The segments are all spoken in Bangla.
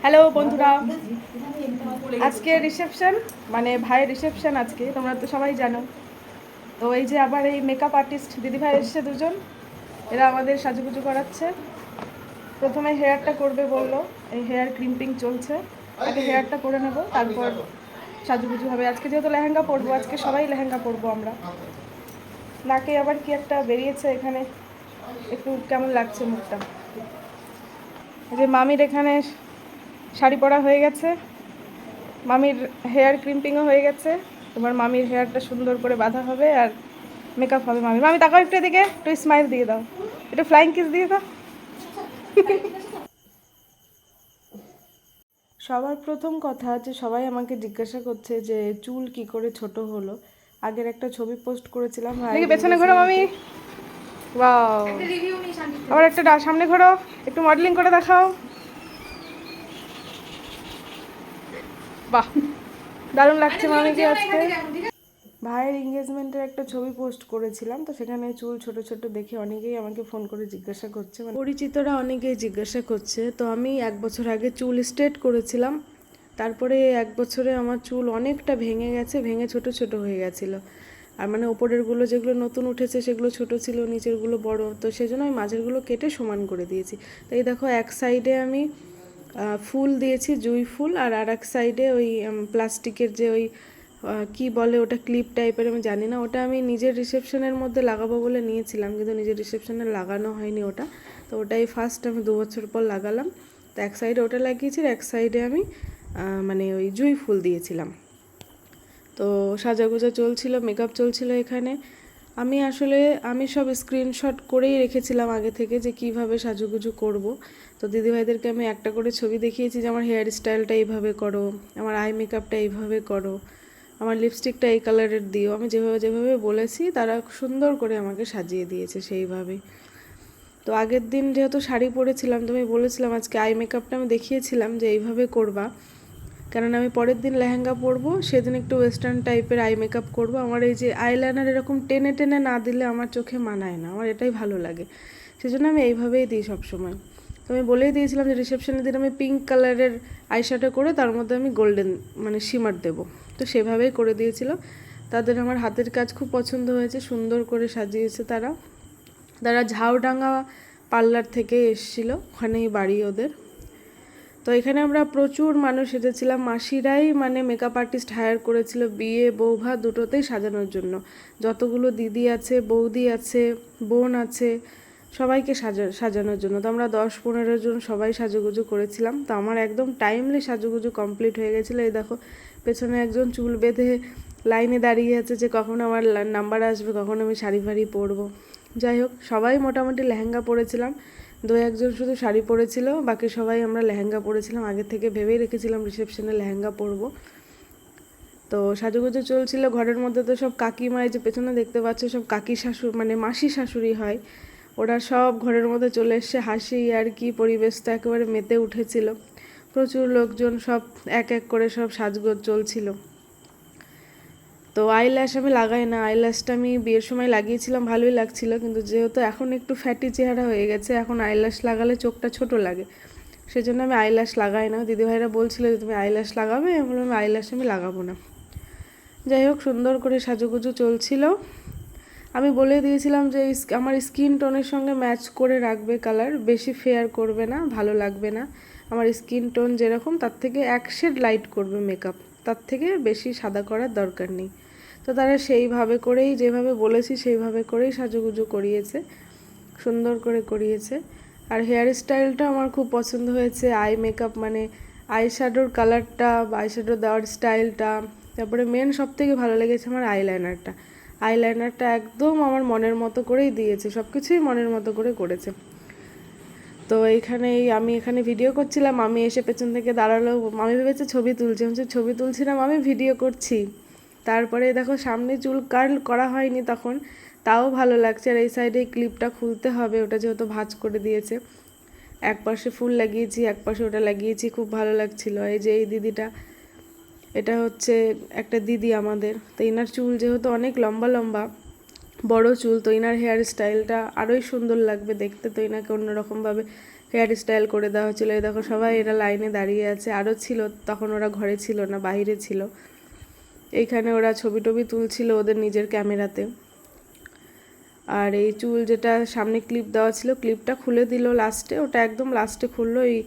হ্যালো বন্ধুরা, আজকে রিসেপশন, মানে ভাইয়ের রিসেপশন আজকে, তোমরা তো সবাই জানো। তো এই যে আবার এই মেকআপ আর্টিস্ট দিদিভাই এসছে দুজন, এরা আমাদের সাজুগুজু করাচ্ছে। প্রথমে হেয়ারটা করবে বললো, এই হেয়ার ক্রিম্পিং চলছে। আগে হেয়ারটা করে নেবো, তারপর সাজুগুজু হবে। আজকে যেহেতু লেহেঙ্গা পরবো, আজকে সবাই লেহেঙ্গা পরবো আমরা। নাকে আবার কি একটা বেরিয়েছে এখানে, একটু কেমন লাগছে মুখটা। এই যে মামির এখানে শাড়ি পরা হয়ে গেছে, মামির হেয়ার ক্রিম্পিংও হয়ে গেছে। তোমার মামির হেয়ারটা সুন্দর করে বাঁধা হবে আর মেকআপ হবে মামি। মামি তাকাও একটু এদিকে, একটু স্মাইল দিয়ে দাও, একটু ফ্লাইং কিস দিয়ে দাও। সবার প্রথম কথা যে সবাই আমাকে জিজ্ঞাসা করছে যে চুল কি করে ছোট হলো। আগের একটা ছবি পোস্ট করেছিলাম, দেখি পেছনে ঘোরো মামি। ওয়াও, আবার একটা সামনে ঘোরো, একটু মডেলিং করে দেখাও। বাহ, দারুণ লাগছে মামিকে আজকে। ভাইয়ের এঙ্গেজমেন্টের একটা ছবি পোস্ট করেছিলাম, তো সেখানে চুল ছোট ছোট দেখে অনেকেই আমাকে ফোন করে জিজ্ঞাসা করছে, মানে পরিচিতরা অনেকেই জিজ্ঞাসা করছে। তো আমি 1 বছর আগে চুল স্ট্রেট করেছিলাম, তারপরে 1 বছরে আমার চুল অনেকটা ভেঙে গেছে, ভেঙে ছোট ছোট হয়ে গেছিলো। আর মানে ওপরেরগুলো যেগুলো নতুন উঠেছে সেগুলো ছোট ছিল, নিচেরগুলো বড়, তো সেজন্য আমি মাঝেরগুলো কেটে সমান করে দিয়েছি। তো এই দেখো, এক সাইডে আমি ফুল দিয়েছি, জুঁই ফুল, আর এক সাইডে ওই প্লাস্টিকের যে ওই কি বলে ওটা, ক্লিপ টাইপের, আমি জানি না, ওটা আমি নিজের রিসেপশনের মধ্যে লাগাবো বলে নিয়েছিলাম, কিন্তু নিজের রিসেপশনে লাগানো হয়নি ওটা। তো ওটাই ফার্স্ট আমি 2 বছর পর লাগালাম। তো এক সাইডে ওটা লাগিয়েছি, আর এক সাইডে আমি মানে ওই জুঁই ফুল দিয়েছিলাম। তো সাজাগোজা চলছিল, মেকআপ চলছিল এখানে। আমি সব স্ক্রিনশট করেই রেখেছিলাম আগে থেকে যে কিভাবে সাজুগুজু করব। তো দিদিভাইদেরকে আমি একটা করে ছবি দেখিয়েছি যে আমার হেয়ার স্টাইলটা এইভাবে করো, আমার আই মেকআপটা এইভাবে করো, আমার লিপস্টিকটা এই কালারের দিও। আমি যেভাবে যেভাবে বলেছি তারা সুন্দর করে আমাকে সাজিয়ে দিয়েছে সেইভাবেই। তো আগের দিন যেহেতু শাড়ি পরেছিলাম, তো আমি বলেছিলাম আজকে আই মেকআপটা আমি দেখিয়েছিলাম যে এইভাবে করবা, কারণ আমি পরের দিন লেহেঙ্গা পরবো, সেদিন একটু ওয়েস্টার্ন টাইপের আই মেকআপ করবো। আমার এই যে আইলাইনার এরকম টেনে টেনে না দিলে আমার চোখে মানায় না, আমার এটাই ভালো লাগে, সেজন্য আমি এইভাবেই দিই সবসময়। তো আমি বলেই দিয়েছিলাম যে রিসেপশনের দিন আমি পিঙ্ক কালারের আইশ্যাডো করে তার মধ্যে আমি গোল্ডেন মানে শিমার দেবো। তো সেভাবেই করে দিয়েছিল। তাদের আমার হাতের কাজ খুব পছন্দ হয়েছে, সুন্দর করে সাজিয়েছে তারা। তারা ঝাউডাঙ্গা পার্লার থেকে এসেছিল, ওখানেই বাড়ি ওদের। তো এখানে আমরা প্রচুর মানুষ এসেছিলাম, মাসিরাই মানে মেকআপ আর্টিস্ট হায়ার করেছিল বিয়ে বৌভাত দুটোতেই সাজানোর জন্য। যতগুলো দিদি আছে, বৌদি আছে, বোন আছে, সবাইকে সাজানোর জন্য। তো আমরা 10-15 জন সবাই সাজুগুজু করেছিলাম। তো আমার একদম টাইমলি সাজুগুজু কমপ্লিট হয়ে গেছিলো। এই দেখো, পেছনে একজন চুল বেঁধে লাইনে দাঁড়িয়ে আছে যে কখন আমার নাম্বার আসবে, কখন আমি শাড়ি ফাড়ি পরবো। যাই হোক, সবাই মোটামুটি লেহেঙ্গা পরেছিলাম, 2-1 জন শুধু শাড়ি পরেছিল, বাকি সবাই আমরা লেহেঙ্গা পরেছিলাম। আগে থেকে ভেবেই রেখেছিলাম রিসেপশনে লেহেঙ্গা পরবো। তো সাজুগুজু চলছিল ঘরের মধ্যে। তো সব কাকিমাই যে পেছনে দেখতে পাচ্ছ, সব কাকি শাশুড়ি মানে মাসি শাশুড়ি হয়, ওরা সব ঘরের মধ্যে চলে এসছে। হাসি আর কি, পরিবেশটা একেবারে মেতে উঠেছিল। প্রচুর লোকজন, সব এক এক করে সব সাজগোজ চলছিল। তো আইল্যাশ আমি লাগাই না, আইল্যাশটা আমি বিয়ের সময় লাগিয়েছিলাম, ভালোই লাগছিল, কিন্তু যেহেতু এখন একটু ফ্যাটি চেহারা হয়ে গেছে, এখন আইল্যাশ লাগালে চোখটা ছোট লাগে, সেজন্য আমি আইল্যাশ লাগাই না। দিদিভাইরা বলছিল যে তুমি আইল্যাশ লাগাবে, আমি বললাম আইল্যাশ আমি লাগাবো না। যাই হোক, সুন্দর করে সাজুগুজু চলছিল। আমি বলে দিয়েছিলাম যে আমার স্কিন টোনের সঙ্গে ম্যাচ করে রাখবে কালার, বেশি ফেয়ার করবে না, ভালো লাগবে না। আমার স্কিন টোন যেরকম তার থেকে 1 শেড লাইট করবে মেকআপ, তার থেকে বেশি সাদা করার দরকার নেই। তো তারা সেইভাবে করেই, যেভাবে বলেছি সেইভাবে করেই সাজুগুজু করিয়েছে, সুন্দর করে করিয়েছে। আর হেয়ার স্টাইলটা আমার খুব পছন্দ হয়েছে। আই মেকআপ মানে আই শ্যাডোর কালারটা বা আই শ্যাডো দেওয়ার স্টাইলটা, তারপরে মেন সব থেকে ভালো লেগেছে আমার আইলাইনারটা। আইলাইনারটা একদম আমার মনের মতো করেই দিয়েছে, সব কিছুই মনের মতো করে করেছে। তো আমি এখানে ভিডিও করছিলাম, আমি এসে পেছন থেকে দাঁড়ালো, আমি ভেবেছে ছবি তুলছি, আমি ছবি তুলছি না, আমি ভিডিও করছি। তারপরে দেখো, সামনে চুল কার্ল করা হয়নি তখন, তাও ভালো লাগছে। আর এই সাইডে ক্লিপটা খুলতে হবে, ওটা যেহেতু ভাঁজ করে দিয়েছে। এক পাশে ফুল লাগিয়েছি, এক পাশে ওটা লাগিয়েছি, খুব ভালো লাগছিল। এই যে এই দিদিটা, এটা হচ্ছে একটা দিদি আমাদের। তো এনার চুল যেহেতু অনেক লম্বা লম্বা বড় চুল, তো এনার হেয়ার স্টাইলটা আরোই সুন্দর লাগবে দেখতে, তো এনাকে অন্যরকমভাবে হেয়ার স্টাইল করে দেওয়া হচ্ছিলো। এই দেখো সবাই এরা লাইনে দাঁড়িয়ে আছে, আরও ছিল, তখন ওরা ঘরে ছিল না, বাইরে ছিল। এইখানে ওরা ছবি টবি তুলছিল ওদের নিজের ক্যামেরাতে। আর এই চুল যেটা সামনে ক্লিপ দেওয়া ছিল, ক্লিপটা খুলে দিল লাস্টে, ওটা একদম লাস্টে খুললো, এই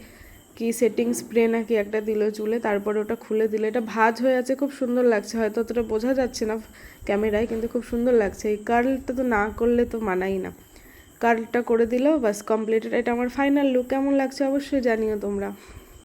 কি সেটিং স্প্রে নাকি একটা দিল চুলে, তারপরে ওটা খুলে দিল। এটা ভাঁজ হয়ে আছে, খুব সুন্দর লাগছে, হয়তো অতটা বোঝা যাচ্ছে না ক্যামেরায়, কিন্তু খুব সুন্দর লাগছে। এই কার্লটা তো না করলে তো মানাই না। কার্লটা করে দিল, বাস কমপ্লিটেড। এটা আমার ফাইনাল লুক। কেমন লাগছে অবশ্যই জানিও তোমরা।